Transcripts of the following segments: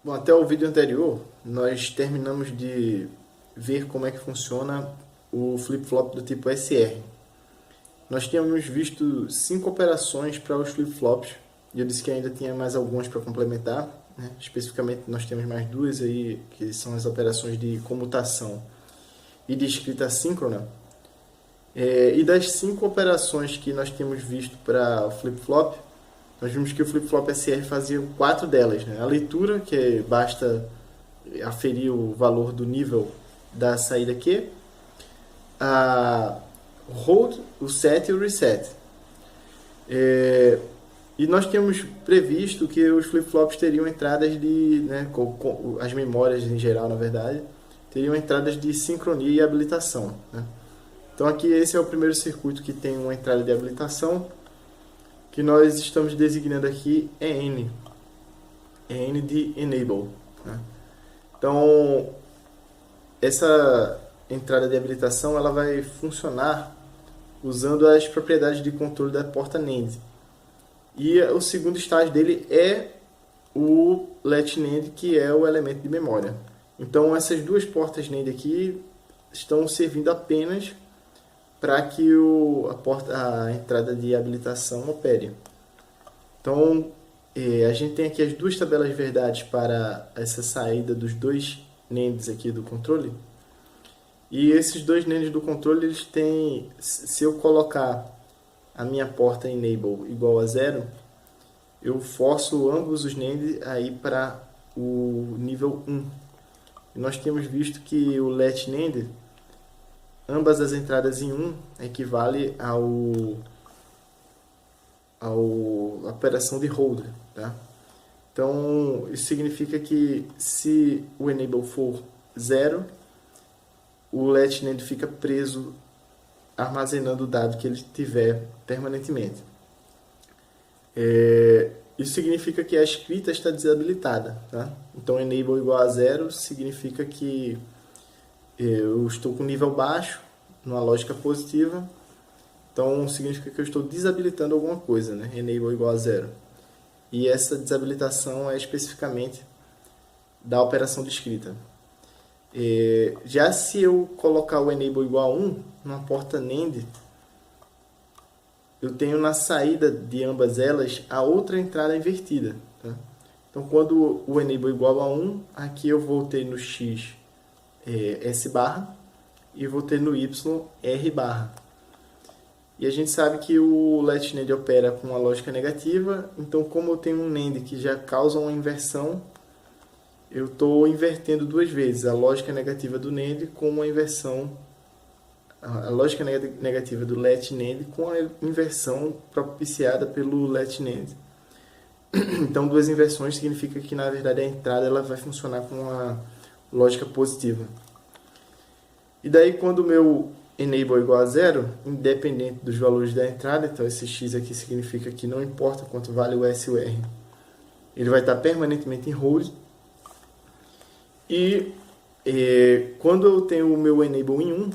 Bom, até o vídeo anterior, nós terminamos de ver como é que funciona o flip-flop do tipo SR. Nós tínhamos visto 5 operações para os flip-flops e eu disse que ainda tinha mais algumas para complementar, né? Especificamente, nós temos mais duas aí, que são as operações de comutação e de escrita síncrona. E das 5 operações que nós tínhamos visto para o flip-flop, nós vimos que o flip-flop SR fazia 4 delas, né? A leitura, que basta aferir o valor do nível da saída Q, a hold, o set e o reset. E nós tínhamos previsto que os flip-flops teriam entradas de, né, as memórias em geral, na verdade, teriam entradas de sincronia e habilitação, né? Então aqui esse é o primeiro circuito que tem uma entrada de habilitação, que nós estamos designando aqui EN, EN de Enable, né? Então essa entrada de habilitação ela vai funcionar usando as propriedades de controle da porta NAND. E o segundo estágio dele é o Let NAND, que é o elemento de memória. Então essas duas portas NAND aqui estão servindo apenas para que a entrada de habilitação opere. Então a gente tem aqui as duas tabelas de verdades para essa saída dos dois NANDs aqui do controle. E esses dois NANDs do controle, eles têm, se eu colocar a minha porta enable igual a 0, eu forço ambos os NAND aí para o nível 1. E nós temos visto que o let NAND, ambas as entradas em 1 equivale à operação de holder, tá? Então isso significa que se o enable for 0, o let NAND fica preso armazenando o dado que ele tiver permanentemente. Isso significa que a escrita está desabilitada, tá? Então enable igual a 0 significa que eu estou com nível baixo, numa lógica positiva, então significa que eu estou desabilitando alguma coisa, né? Enable igual a 0. E essa desabilitação é especificamente da operação de escrita. Já se eu colocar o enable igual a 1 numa porta NAND, eu tenho na saída de ambas elas a outra entrada invertida, tá? Então quando o enable igual a 1, aqui eu vou ter no X S barra e vou ter no Y R barra. E a gente sabe que o let NAND opera com uma lógica negativa, então como eu tenho um NAND que já causa uma inversão, eu estou invertendo duas vezes a lógica negativa do NAND com uma inversão, a lógica negativa do let NAND com a inversão propiciada pelo let NAND. Então duas inversões significa que na verdade a entrada ela vai funcionar com uma lógica positiva. E daí quando o meu enable é igual a 0, independente dos valores da entrada, então esse x aqui significa que não importa quanto vale o S e o R, ele vai estar permanentemente em hold. E quando eu tenho o meu enable em 1,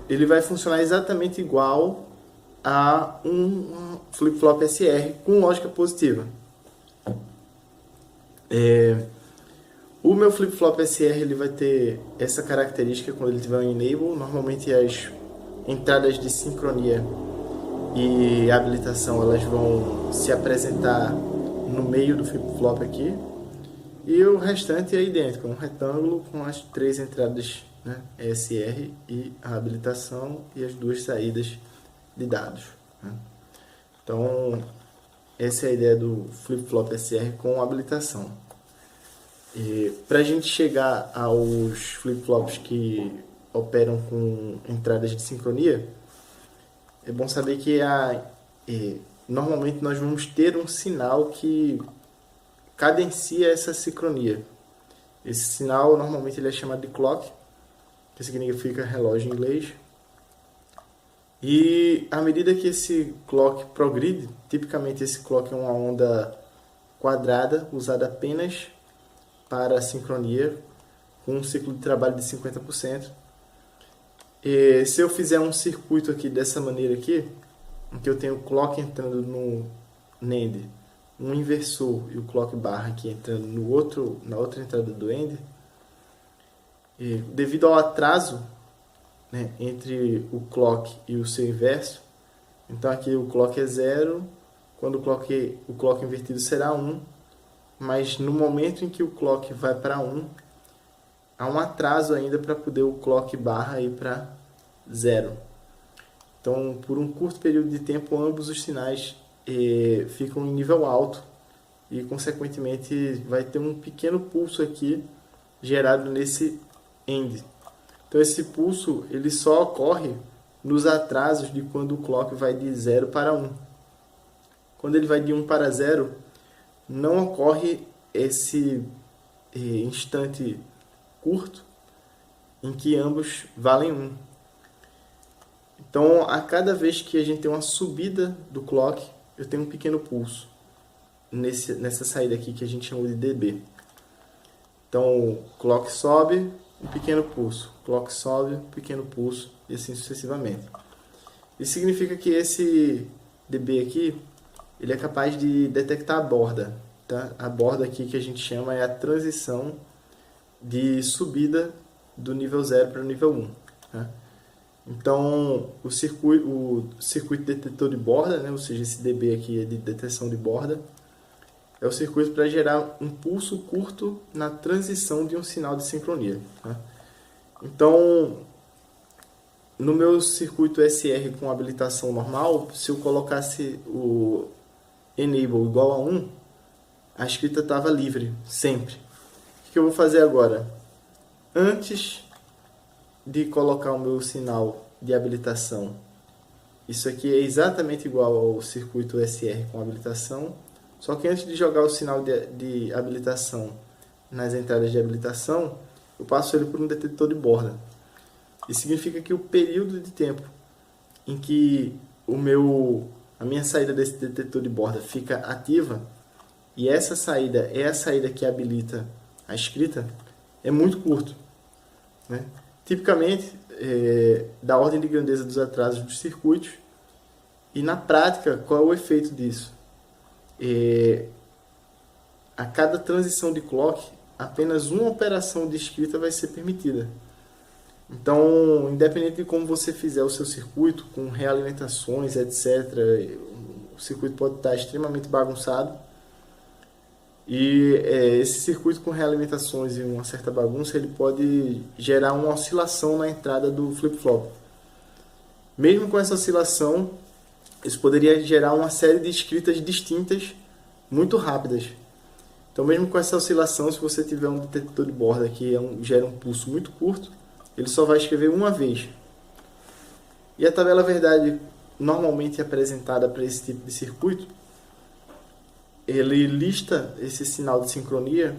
ele vai funcionar exatamente igual a um flip-flop SR com lógica positiva. O meu flip-flop SR ele vai ter essa característica quando ele tiver um enable. Normalmente as entradas de sincronia e habilitação elas vão se apresentar no meio do flip-flop aqui. E o restante é idêntico, um retângulo com as 3 entradas, né, SR e a habilitação e as 2 saídas de dados, né? Então, essa é a ideia do flip-flop SR com habilitação. Para a gente chegar aos flip-flops que operam com entradas de sincronia, é bom saber que normalmente nós vamos ter um sinal que cadencia essa sincronia. Esse sinal normalmente ele é chamado de clock, que significa relógio em inglês. E à medida que esse clock progride, tipicamente esse clock é uma onda quadrada usada apenas para a sincronia, com um ciclo de trabalho de 50%. Se eu fizer um circuito aqui dessa maneira aqui, em que eu tenho clock entrando no NAND um inversor e o clock barra aqui entrando na outra entrada do AND, devido ao atraso, né, entre o clock e o seu inverso, então aqui o clock é 0, quando o clock invertido será 1, mas no momento em que o clock vai para 1, há um atraso ainda para poder o clock barra ir para 0. Então, por um curto período de tempo, ambos os sinais ficam em nível alto e, consequentemente, vai ter um pequeno pulso aqui gerado nesse AND. Então, esse pulso ele só ocorre nos atrasos de quando o clock vai de 0 para 1. Quando ele vai de 1 para 0, não ocorre esse instante curto em que ambos valem 1. Então, a cada vez que a gente tem uma subida do clock, eu tenho um pequeno pulso nessa saída aqui que a gente chama de dB. Então, o clock sobe, um pequeno pulso. Clock sobe, um pequeno pulso, e assim sucessivamente. Isso significa que esse dB aqui, ele é capaz de detectar a borda. Tá? A borda aqui que a gente chama é a transição de subida do nível 0 para o nível 1. Tá? Então, o circuito detetor de borda, né? Ou seja, esse dB aqui é de detecção de borda, é o circuito para gerar um pulso curto na transição de um sinal de sincronia. Tá? Então, no meu circuito SR com habilitação normal, se eu colocasse o enable igual a 1, a escrita estava livre, sempre. O que eu vou fazer agora? Antes de colocar o meu sinal de habilitação, isso aqui é exatamente igual ao circuito SR com habilitação, só que antes de jogar o sinal de habilitação nas entradas de habilitação, eu passo ele por um detetor de borda. Isso significa que o período de tempo em que a minha saída desse detetor de borda fica ativa, e essa saída é a saída que habilita a escrita, é muito curto. Né? Tipicamente, da ordem de grandeza dos atrasos dos circuitos. E na prática, qual é o efeito disso? A cada transição de clock, apenas uma operação de escrita vai ser permitida. Então, independente de como você fizer o seu circuito, com realimentações, etc., o circuito pode estar extremamente bagunçado. E esse circuito com realimentações e uma certa bagunça, ele pode gerar uma oscilação na entrada do flip-flop. Mesmo com essa oscilação, isso poderia gerar uma série de escritas distintas, muito rápidas. Então, mesmo com essa oscilação, se você tiver um detetor de borda que gera um pulso muito curto, ele só vai escrever uma vez. E a tabela verdade normalmente apresentada para esse tipo de circuito, ele lista esse sinal de sincronia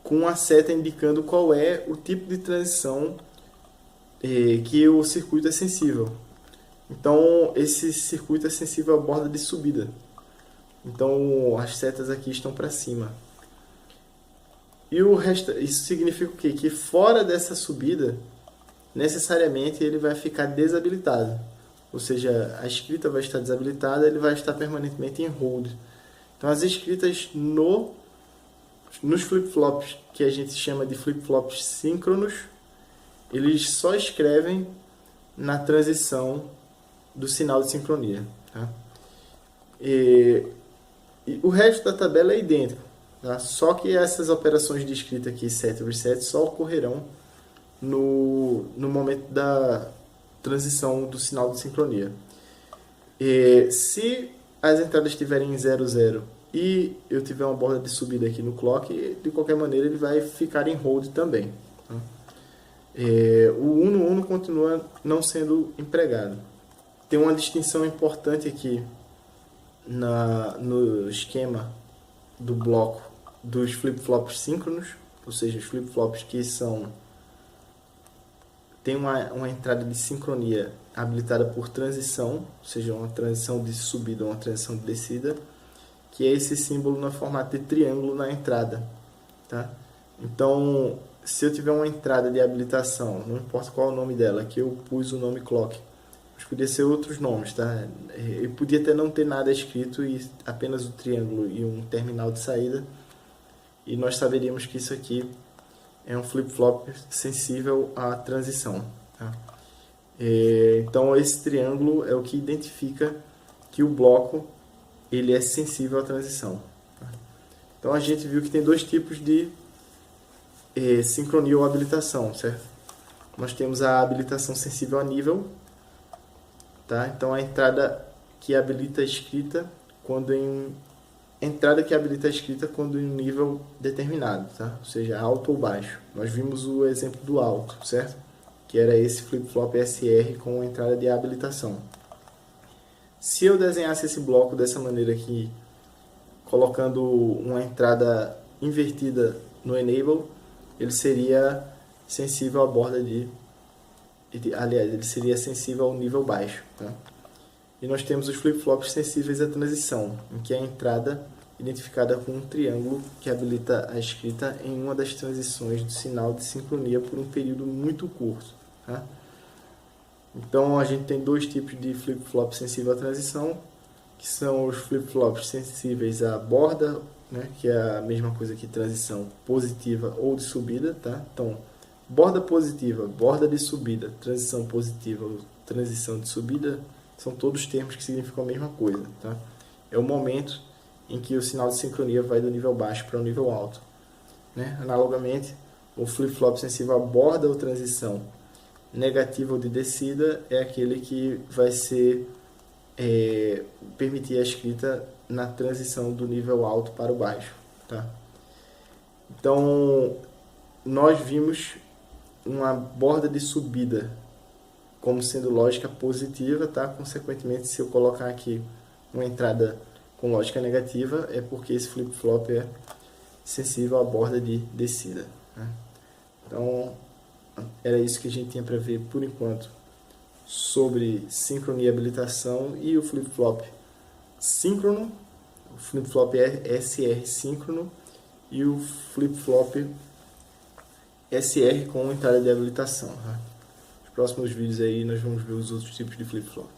com uma seta indicando qual é o tipo de transição que o circuito é sensível. Então, esse circuito é sensível à borda de subida. Então, as setas aqui estão para cima. E o resto, isso significa o quê? Que fora dessa subida, necessariamente ele vai ficar desabilitado. Ou seja, a escrita vai estar desabilitada, ele vai estar permanentemente em hold. Então, as escritas nos flip-flops, que a gente chama de flip-flops síncronos, eles só escrevem na transição do sinal de sincronia. Tá? E o resto da tabela é idêntico. Tá? Só que essas operações de escrita aqui, set e reset, só ocorrerão no momento da transição do sinal de sincronia. Se as entradas estiverem em 0, 0 e eu tiver uma borda de subida aqui no clock, de qualquer maneira ele vai ficar em hold também. Tá? O 1 no 1 continua não sendo empregado. Tem uma distinção importante aqui no esquema do bloco dos flip-flops síncronos, ou seja, os flip-flops que tem uma entrada de sincronia habilitada por transição, ou seja, uma transição de subida ou uma transição de descida, que é esse símbolo no formato de triângulo na entrada. Tá? Então, se eu tiver uma entrada de habilitação, não importa qual é o nome dela, aqui eu pus o nome clock, mas podia ser outros nomes, tá? E podia até não ter nada escrito e apenas o triângulo e um terminal de saída, e nós saberíamos que isso aqui é um flip-flop sensível à transição, tá? Então esse triângulo é o que identifica que o bloco ele é sensível à transição, tá? Então a gente viu que tem dois tipos de sincronia ou habilitação, certo? Nós temos a habilitação sensível a nível, tá? Então a entrada que habilita a escrita quando em um nível determinado, tá? Ou seja, alto ou baixo. Nós vimos o exemplo do alto, certo? Que era esse flip-flop SR com entrada de habilitação. Se eu desenhasse esse bloco dessa maneira aqui, colocando uma entrada invertida no enable, ele seria sensível à borda aliás, ele seria sensível ao nível baixo, tá? E nós temos os flip-flops sensíveis à transição, em que a entrada identificada com um triângulo que habilita a escrita em uma das transições do sinal de sincronia por um período muito curto, tá? Então a gente tem dois tipos de flip-flop sensível à transição, que são os flip-flops sensíveis à borda, né, que é a mesma coisa que transição positiva ou de subida, tá? Então, borda positiva, borda de subida, transição positiva ou transição de subida, são todos termos que significam a mesma coisa, tá? É o momento em que o sinal de sincronia vai do nível baixo para o nível alto, né? Analogamente, o flip-flop sensível à borda ou transição negativa ou de descida é aquele que vai ser permitir a escrita na transição do nível alto para o baixo, tá? Então, nós vimos uma borda de subida como sendo lógica positiva, tá? Consequentemente, se eu colocar aqui uma entrada com lógica negativa, é porque esse flip-flop é sensível à borda de descida, né? Então, era isso que a gente tinha para ver por enquanto sobre sincronia e habilitação e o flip-flop síncrono, o flip-flop SR síncrono e o flip-flop SR com entrada de habilitação, tá? Nos próximos vídeos aí nós vamos ver os outros tipos de flip-flop.